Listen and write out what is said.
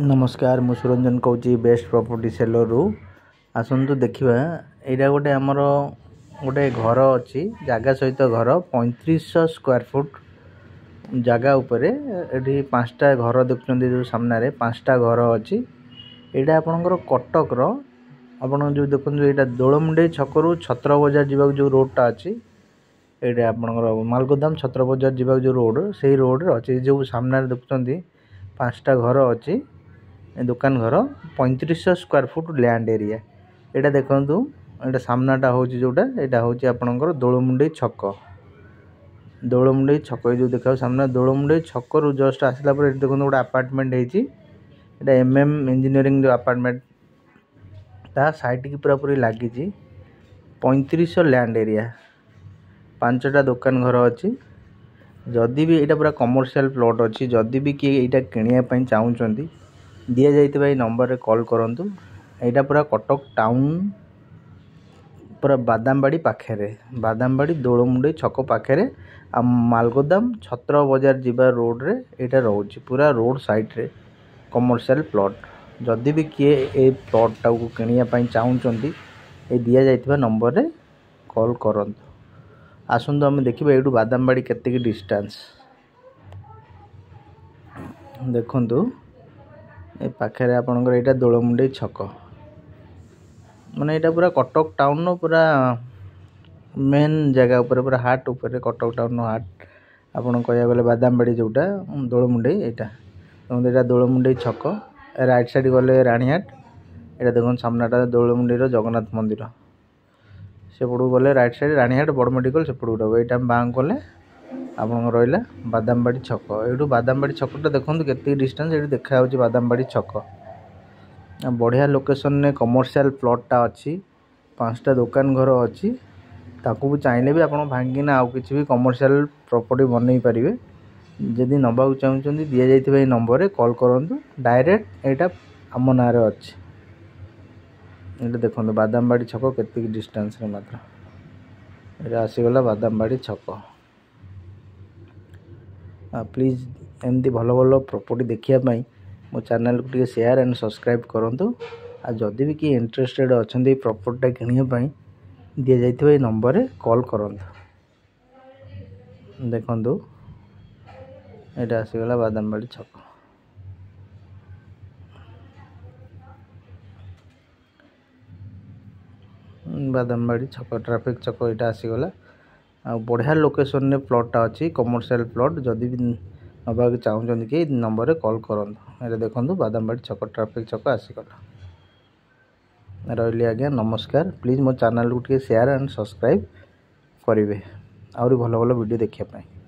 नमस्कार मु Suranjan Cauchy best property seller रु आसतु देखा यहाँ गोटे आमर गोटे घर अच्छी जगह सहित घर 3500 स्क्वायर फुट जगह उपरे ये 5टा घर देखुं जो सामने 5टा घर अच्छी यहाँ आपणकर कटक आपण जो देखो यहाँ दोलमुंडे छकरू छत्र बजार जावाक जो रोडटा अच्छी ये आपणकर मालगोदाम छत्र बजार जावाक जो रोड से रोड अच्छी जो सामने देखुं 5टा घर अच्छी दुकान घर 3500 स्क्वायर फुट लैंड एरिया यहाँ देखूँ यहाँ सामनाटा हूँ जोटा यहाँ हूँ आपणकर दोलमुंडे छक जो देखा सामने दोलमुंडे छक रु जस्ट आसला देखो गोटे अपार्टमेंट होता इंजीनियरिंग जो अपार्टमेंट ता साइड की पूरा पूरी लगी 3500 लैंड एरिया 5टा दुकान घर अच्छी जदि भी यहाँ पूरा कमर्शियल प्लॉट अच्छी जदि भी किए यहाँ किणापी चाहूँगी दि जाइए नंबर कॉल करूँ यहाँ पूरा कटक टाउन पूरा बादामबाड़ी पाखे बादामबाड़ी दोलमुंडे छक पाखे मालगोदाम छत्र बजार जीवा रोड रे यहाँ रोच पूरा रोड साइड रे कमर्शियल प्लॉट जदि भी किए ए प्लॉटा को किणापी चाहूँगी ये दि जाइए नंबर रे कॉल करूँ आसतु आम देखा ये बादामबाड़ी केते डिस्टेंस देखु ए पाखे आपणकर यहाँ दोलमुंडे छक माने यहाँ पूरा कटक टाउन पूरा मेन जगह उपर पूरा हाट उपर कटक टाउन हाट आपन कह गले बादामबाड़ी जोटा दोलमुंडे यहाँ दोलमुंडे छक राइट साइड गले रानीहाट यहाँ देखो सामनाटा दोलमुंडे जगन्नाथ मंदिर सेपटू गले राइट साइड रानीहाट बड़ मेडिकल सेपटू यहाँ बाँ गले आप रहा बादामबाड़ी छक ये बादामबाड़ी छकटा देखो के डिस्टेंस ये देखा बादामबाड़ी छक बढ़िया लोकेशन ने कमर्शियल प्लॉटटा अच्छी 5टा दुकान घर अच्छी ताकू भी चाहिए भी आप भांगिना आउ कि भी कमर्शियल प्रॉपर्टी बनई पारे जदि नबाक चाहूँगी दि जाइए नंबर कॉल करूँ डायरेक्ट यहाँ आम ना अच्छी ये देखो बादामबाड़ी छक के डिस्टेंस मात्र ये आसीगला बादामबाड़ी छक प्लीज एमती भल भल प्रॉपर्टी देखापी मो चैनल को टे शेयर एंड सब्सक्राइब करूँ आ जदि भी किए इंटरेस्टेड अच्छा प्रॉपर्टी किणापी दि जाइए नंबर कॉल करूँ देखु ये आसीगला बादामबाड़ी छक बादामबाड़ी छक ट्रैफिक छक यहाँ आसीगला आ बढ़िया लोकेशन ने प्लॉटटा अच्छी कमर्शियल प्लॉट जदि भी नबाक चाहूँगी कि नंबर कॉल करूँ ये देखो बादामबाड़ी छक ट्रैफिक छक आसीगला रही आज्ञा नमस्कार प्लीज मो चैनल को टे शेयर एंड सब्सक्राइब करेंगे आहरी भल भल वीडियो देखापी।